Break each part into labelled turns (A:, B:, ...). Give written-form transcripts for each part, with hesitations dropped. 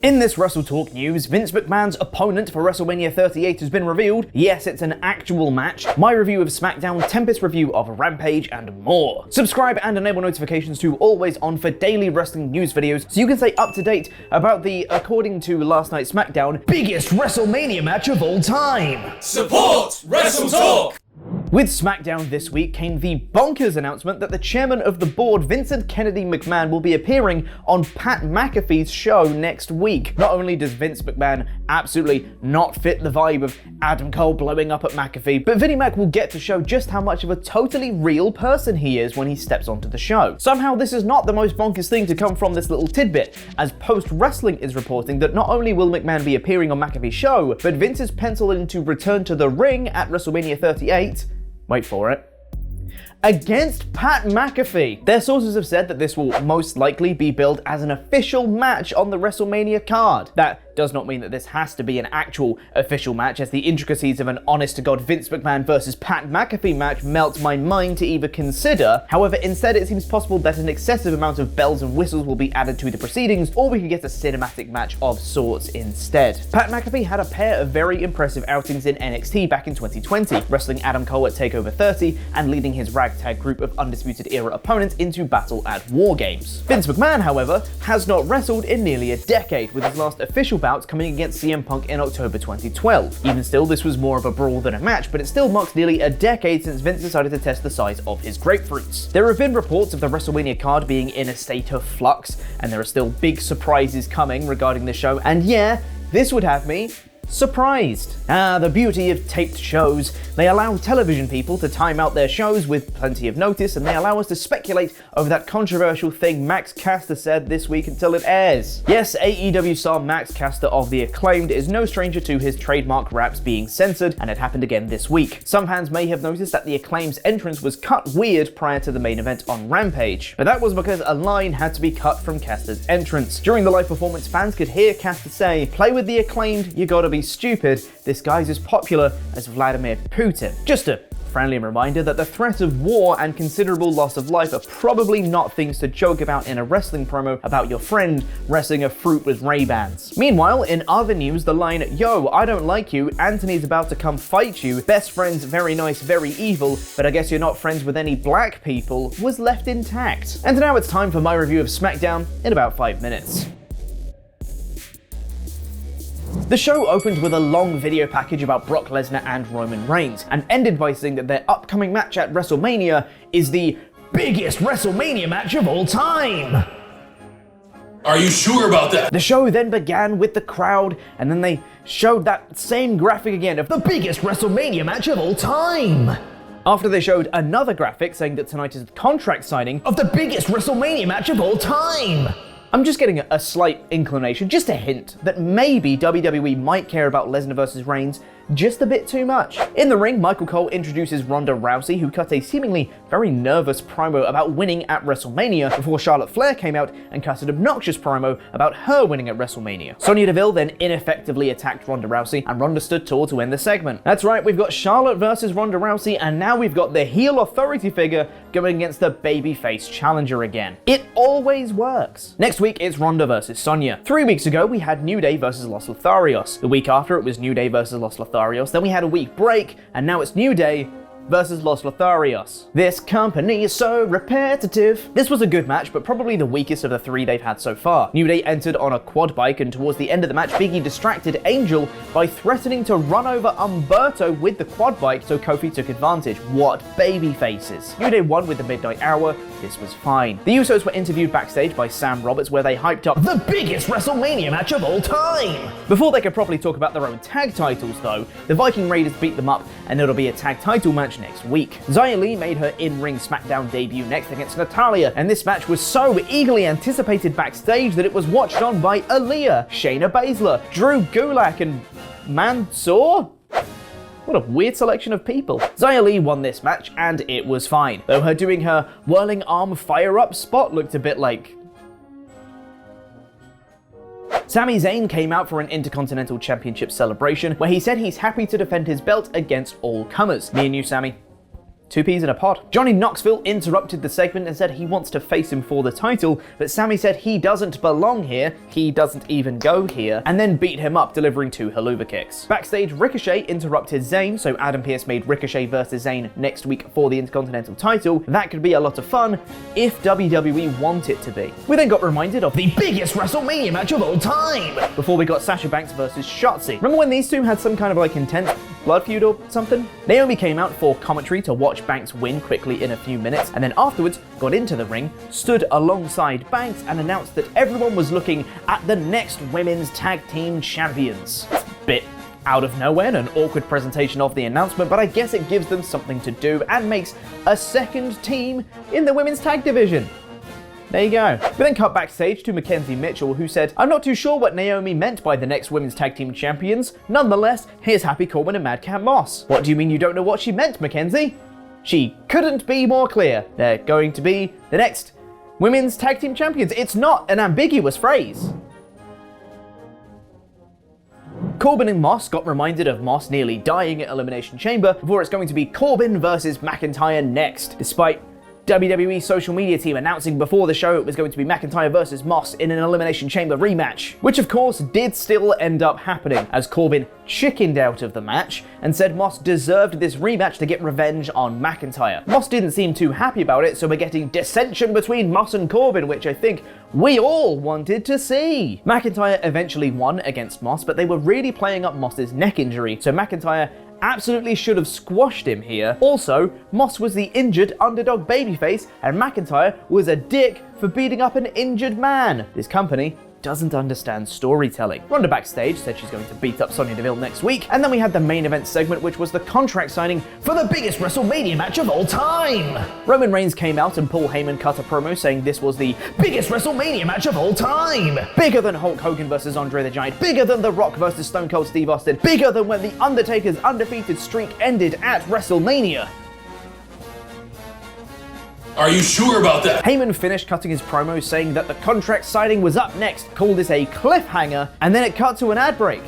A: In this WrestleTalk news, Vince McMahon's opponent for WrestleMania 38 has been revealed. Yes, it's an actual match. My review of SmackDown, Tempest's review of Rampage, and more. Subscribe and enable notifications to always on for daily wrestling news videos so you can stay up to date about the, according to last night's SmackDown, biggest WrestleMania match of all time.
B: Support WrestleTalk!
A: With SmackDown this week came the bonkers announcement that the chairman of the board, Vincent Kennedy McMahon, will be appearing on Pat McAfee's show next week. Not only does Vince McMahon absolutely not fit the vibe of Adam Cole blowing up at McAfee, but Vinnie Mac will get to show just how much of a totally real person he is when he steps onto the show. Somehow this is not the most bonkers thing to come from this little tidbit, as Post Wrestling is reporting that not only will McMahon be appearing on McAfee's show, but Vince is penciled in to return to the ring at WrestleMania 38, wait for it, against Pat McAfee. Their sources have said that this will most likely be billed as an official match on the WrestleMania card. That does not mean that this has to be an actual official match, as the intricacies of an honest-to-God Vince McMahon versus Pat McAfee match melts my mind to even consider. However, instead it seems possible that an excessive amount of bells and whistles will be added to the proceedings, or we could get a cinematic match of sorts instead. Pat McAfee had a pair of very impressive outings in NXT back in 2020, wrestling Adam Cole at TakeOver 30 and leading his ragtag group of Undisputed Era opponents into battle at War Games. Vince McMahon, however, has not wrestled in nearly a decade, with his last official bout coming against CM Punk in October 2012. Even still, this was more of a brawl than a match, but it still marks nearly a decade since Vince decided to test the size of his grapefruits. There have been reports of the WrestleMania card being in a state of flux, and there are still big surprises coming regarding the show, and yeah, this would have me surprised. The beauty of taped shows. They allow television people to time out their shows with plenty of notice, and they allow us to speculate over that controversial thing Max Caster said this week until it airs. Yes, AEW star Max Caster of The Acclaimed is no stranger to his trademark raps being censored, and it happened again this week. Some fans may have noticed that The Acclaimed's entrance was cut weird prior to the main event on Rampage, but that was because a line had to be cut from Caster's entrance. During the live performance, fans could hear Caster say, "Play with The Acclaimed, you gotta be stupid, this guy's as popular as Vladimir Putin." Just a friendly reminder that the threat of war and considerable loss of life are probably not things to joke about in a wrestling promo about your friend wrestling a fruit with Ray-Bans. Meanwhile, in other news, the line, "Yo, I don't like you, Anthony's about to come fight you, best friends, very nice, very evil, but I guess you're not friends with any black people," was left intact. And now it's time for my review of SmackDown in about 5 minutes. The show opened with a long video package about Brock Lesnar and Roman Reigns, and ended by saying that their upcoming match at WrestleMania is the biggest WrestleMania match of all time.
B: Are you sure about that?
A: The show then began with the crowd, and then they showed that same graphic again of the biggest WrestleMania match of all time. After they showed another graphic saying that tonight is the contract signing of the biggest WrestleMania match of all time. I'm just getting a slight inclination, just a hint, that maybe WWE might care about Lesnar versus Reigns just a bit too much. In the ring, Michael Cole introduces Ronda Rousey, who cut a seemingly very nervous promo about winning at WrestleMania before Charlotte Flair came out and cut an obnoxious promo about her winning at WrestleMania. Sonya Deville then ineffectively attacked Ronda Rousey, and Ronda stood tall to end the segment. That's right, we've got Charlotte versus Ronda Rousey, and now we've got the heel authority figure going against the babyface challenger again. It always works. Next week, it's Ronda versus Sonya. 3 weeks ago, we had New Day versus Los Lotharios. The week after, it was New Day versus Los Lotharios. Then we had a week break, and now it's New Day versus Los Lotharios. This company is so repetitive. This was a good match, but probably the weakest of the 3 they've had so far. New Day entered on a quad bike, and towards the end of the match, Big E distracted Angel by threatening to run over Umberto with the quad bike, so Kofi took advantage. What baby faces. New Day won with the Midnight Hour. This was fine. The Usos were interviewed backstage by Sam Roberts, where they hyped up the biggest WrestleMania match of all time. Before they could properly talk about their own tag titles, though, the Viking Raiders beat them up, and it'll be a tag title match next week. Xia Li made her in-ring SmackDown debut next against Natalya, and this match was so eagerly anticipated backstage that it was watched on by Aaliyah, Shayna Baszler, Drew Gulak, and Mansoor? What a weird selection of people. Xia Li won this match, and it was fine, though her doing her whirling arm fire-up spot looked a bit like... Sami Zayn came out for an Intercontinental Championship celebration, where he said he's happy to defend his belt against all comers. Me and you, Sami. Two peas in a pod. Johnny Knoxville interrupted the segment and said he wants to face him for the title, but Sami said he doesn't belong here, he doesn't even go here, and then beat him up, delivering 2 haluva kicks. Backstage, Ricochet interrupted Zayn, so Adam Pearce made Ricochet versus Zayn next week for the Intercontinental title. That could be a lot of fun if WWE want it to be. We then got reminded of the biggest WrestleMania match of all time, before we got Sasha Banks versus Shotzi. Remember when these two had some kind of like intense blood feud or something? Naomi came out for commentary to watch Banks win quickly in a few minutes, and then afterwards got into the ring, stood alongside Banks, and announced that everyone was looking at the next women's tag team champions. Bit out of nowhere, an awkward presentation of the announcement, but I guess it gives them something to do and makes a second team in the women's tag division. There you go. We then cut backstage to Mackenzie Mitchell, who said, "I'm not too sure what Naomi meant by the next women's tag team champions. Nonetheless, here's Happy Corbin and Madcap Moss." What do you mean you don't know what she meant, Mackenzie? She couldn't be more clear. They're going to be the next women's tag team champions. It's not an ambiguous phrase. Corbin and Moss got reminded of Moss nearly dying at Elimination Chamber before it's going to be Corbin versus McIntyre next, despite WWE social media team announcing before the show it was going to be McIntyre versus Moss in an Elimination Chamber rematch, which of course did still end up happening, as Corbin chickened out of the match and said Moss deserved this rematch to get revenge on McIntyre. Moss didn't seem too happy about it, so we're getting dissension between Moss and Corbin, which I think we all wanted to see. McIntyre eventually won against Moss, but they were really playing up Moss's neck injury, so McIntyre absolutely should have squashed him here. Also, Moss was the injured underdog babyface, and McIntyre was a dick for beating up an injured man. This company doesn't understand storytelling. Ronda backstage said she's going to beat up Sonya Deville next week, and then we had the main event segment, which was the contract signing for the biggest WrestleMania match of all time. Roman Reigns came out and Paul Heyman cut a promo saying this was the biggest WrestleMania match of all time. Bigger than Hulk Hogan versus Andre the Giant, bigger than The Rock versus Stone Cold Steve Austin, bigger than when The Undertaker's undefeated streak ended at WrestleMania.
B: Are you sure about that?
A: Heyman finished cutting his promo saying that the contract signing was up next, called this a cliffhanger, and then it cut to an ad break.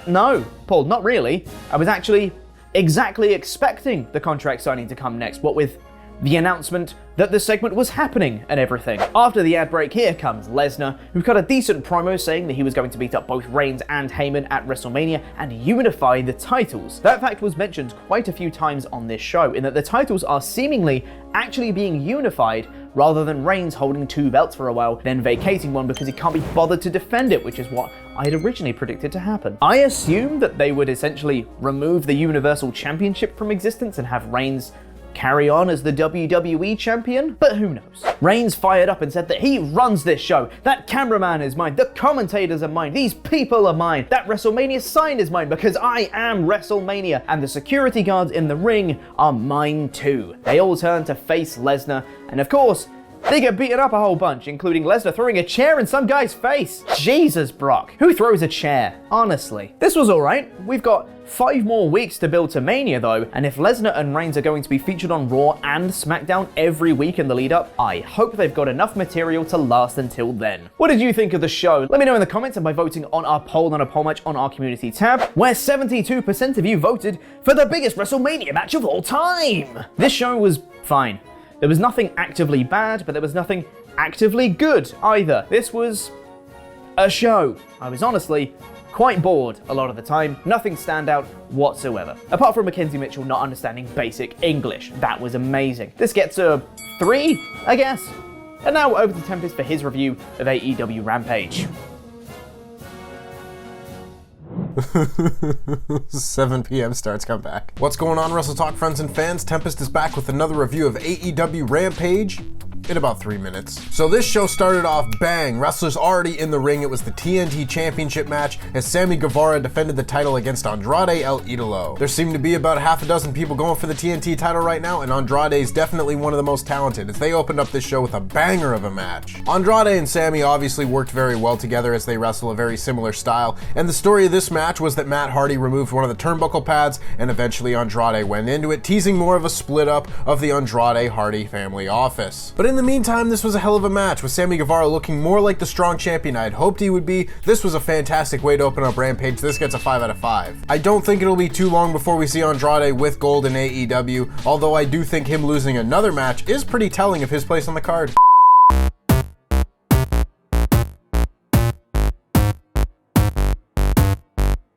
A: No, Paul, not really. I was actually exactly expecting the contract signing to come next, what with the announcement that the segment was happening and everything. After the ad break, here comes Lesnar, who cut a decent promo saying that he was going to beat up both Reigns and Heyman at WrestleMania and unify the titles. That fact was mentioned quite a few times on this show, in that the titles are seemingly actually being unified rather than Reigns holding 2 belts for a while, then vacating one because he can't be bothered to defend it, which is what I had originally predicted to happen. I assumed that they would essentially remove the Universal Championship from existence and have Reigns carry on as the WWE champion, but who knows. Reigns fired up and said that he runs this show, that cameraman is mine, the commentators are mine, these people are mine, that WrestleMania sign is mine because I am WrestleMania, and the security guards in the ring are mine too. They all turn to face Lesnar, and of course, they get beaten up a whole bunch, including Lesnar throwing a chair in some guy's face. Jesus, Brock. Who throws a chair? Honestly. This was alright. We've got 5 more weeks to build to Mania though, and if Lesnar and Reigns are going to be featured on Raw and SmackDown every week in the lead up, I hope they've got enough material to last until then. What did you think of the show? Let me know in the comments and by voting on our poll on a poll match on our community tab, where 72% of you voted for the biggest WrestleMania match of all time. This show was fine. There was nothing actively bad, but there was nothing actively good either. This was a show. I was honestly quite bored a lot of the time. Nothing standout whatsoever. Apart from Mackenzie Mitchell not understanding basic English. That was amazing. This gets a 3, I guess. And now over to Tempest for his review of AEW Rampage.
C: 7 p.m. starts, come back. What's going on, WrestleTalk friends and fans? Tempest is back with another review of AEW Rampage in about 3 minutes. So this show started off bang, wrestlers already in the ring. It was the TNT Championship match as Sammy Guevara defended the title against Andrade El Idolo. There seem to be about half a dozen people going for the TNT title right now, and Andrade is definitely one of the most talented as they opened up this show with a banger of a match. Andrade and Sammy obviously worked very well together as they wrestle a very similar style, and the story of this match was that Matt Hardy removed one of the turnbuckle pads and eventually Andrade went into it, teasing more of a split up of the Andrade Hardy family office. But in in the meantime, this was a hell of a match, with Sammy Guevara looking more like the strong champion I had hoped he would be. This was a fantastic way to open up Rampage. This gets a 5 out of 5. I don't think it'll be too long before we see Andrade with gold in AEW, although I do think him losing another match is pretty telling of his place on the card.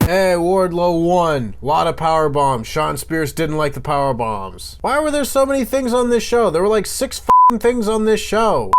C: Hey, Wardlow won. Lot of power bombs. Sean Spears didn't like the power bombs. Why were there so many things on this show? There were like 6 things on this show.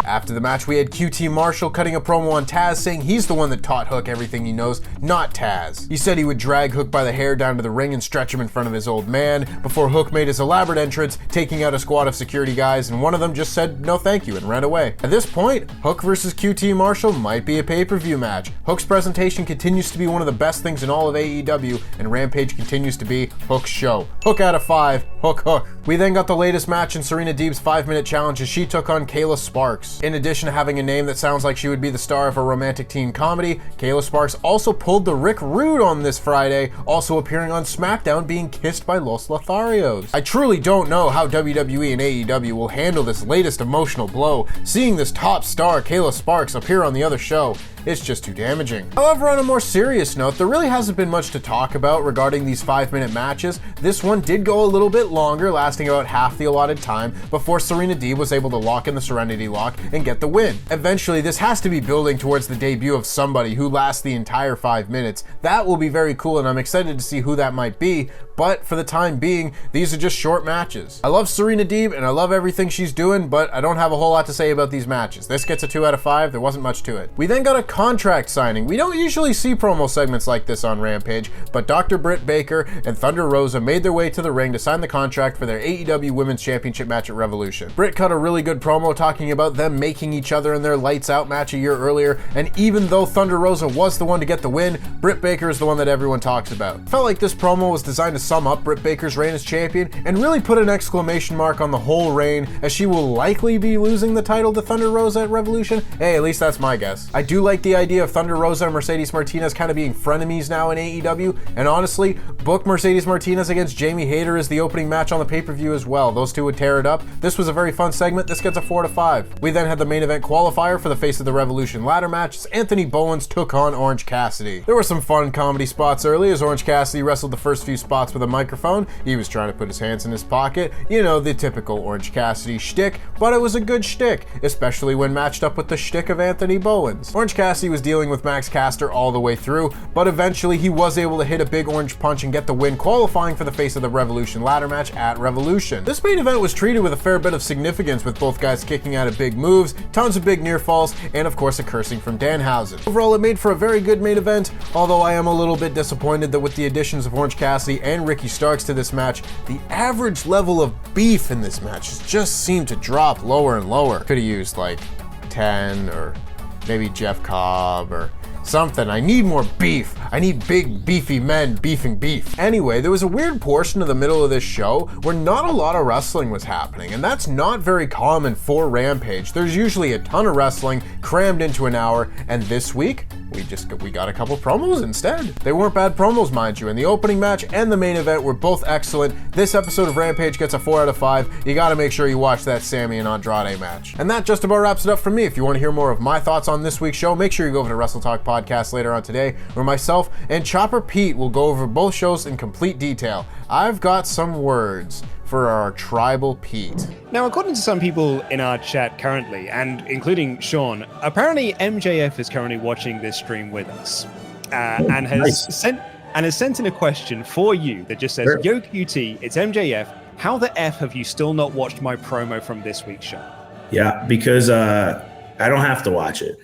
C: After the match, we had QT Marshall cutting a promo on Taz, saying he's the one that taught Hook everything he knows, not Taz. He said he would drag Hook by the hair down to the ring and stretch him in front of his old man, before Hook made his elaborate entrance, taking out a squad of security guys, and one of them just said no thank you and ran away. At this point, Hook versus QT Marshall might be a pay-per-view match. Hook's presentation continues to be one of the best things in all of AEW, and Rampage continues to be Hook's show. Hook out of 5, Hook. We then got the latest match in Serena Deeb's 5-minute challenge as she took on Kayla Sparks. In addition to having a name that sounds like she would be the star of a romantic teen comedy, Kayla Sparks also pulled the Rick Rude on this Friday, also appearing on SmackDown being kissed by Los Lotharios. I truly don't know how WWE and AEW will handle this latest emotional blow. Seeing this top star, Kayla Sparks, appear on the other show, it's just too damaging. However, on a more serious note, there really hasn't been much to talk about regarding these 5-minute matches. This one did go a little bit longer, lasting about half the allotted time, before Serena Deeb was able to lock in the Serenity Lock and get the win. Eventually, this has to be building towards the debut of somebody who lasts the entire 5 minutes. That will be very cool, and I'm excited to see who that might be, but for the time being, these are just short matches. I love Serena Deeb, and I love everything she's doing, but I don't have a whole lot to say about these matches. This gets a 2 out of 5, there wasn't much to it. We then got a contract signing. We don't usually see promo segments like this on Rampage, but Dr. Britt Baker and Thunder Rosa made their way to the ring to sign the contract for their AEW Women's Championship match at Revolution. Britt cut a really good promo talking about them making each other in their Lights Out match a year earlier, and even though Thunder Rosa was the one to get the win, Britt Baker is the one that everyone talks about. Felt like this promo was designed to sum up Britt Baker's reign as champion and really put an exclamation mark on the whole reign, as she will likely be losing the title to Thunder Rosa at Revolution. Hey, at least that's my guess. I do like the idea of Thunder Rosa and Mercedes Martinez kind of being frenemies now in AEW, and honestly, book Mercedes Martinez against Jamie Hayter as the opening match on the pay-per-view as well. Those two would tear it up. This was a very fun segment. This gets a 4 out of 5. We then had the main event qualifier for the Face of the Revolution ladder match as Anthony Bowens took on Orange Cassidy. There were some fun comedy spots early as Orange Cassidy wrestled the first few spots with a microphone. He was trying to put his hands in his pocket. You know, the typical Orange Cassidy shtick, but it was a good shtick, especially when matched up with the shtick of Anthony Bowens. Orange Cassidy was dealing with Max Caster all the way through, but eventually he was able to hit a big orange punch and get the win, qualifying for the Face of the Revolution ladder match at Revolution. This main event was treated with a fair bit of significance, with both guys kicking out of big moves, tons of big near falls, and of course a cursing from Danhausen. Overall, it made for a very good main event, although I am a little bit disappointed that with the additions of Orange Cassidy and Ricky Starks to this match, the average level of beef in this match just seemed to drop lower and lower. Could have used like 10 or maybe Jeff Cobb or something. I need more beef. I need big, beefy men beefing beef. Anyway, there was a weird portion of the middle of this show where not a lot of wrestling was happening, and that's not very common for Rampage. There's usually a ton of wrestling crammed into an hour, and this week, we got a couple promos instead. They weren't bad promos, mind you, and the opening match and the main event were both excellent. This episode of Rampage gets a 4 out of 5. You gotta make sure you watch that Sammy and Andrade match. And that just about wraps it up for me. If you want to hear more of my thoughts on this week's show, make sure you go over to WrestleTalk podcast later on today, where myself and Chopper Pete will go over both shows in complete detail. I've got some words for our tribal Pete.
D: Now, according to some people in our chat currently, and including Sean, apparently MJF is currently watching this stream with us, and has sent in a question for you that just says,
E: Sure.
D: Yo QT, it's MJF. How the F have you still not watched my promo from this week's show?
E: Yeah, because I don't have to watch it.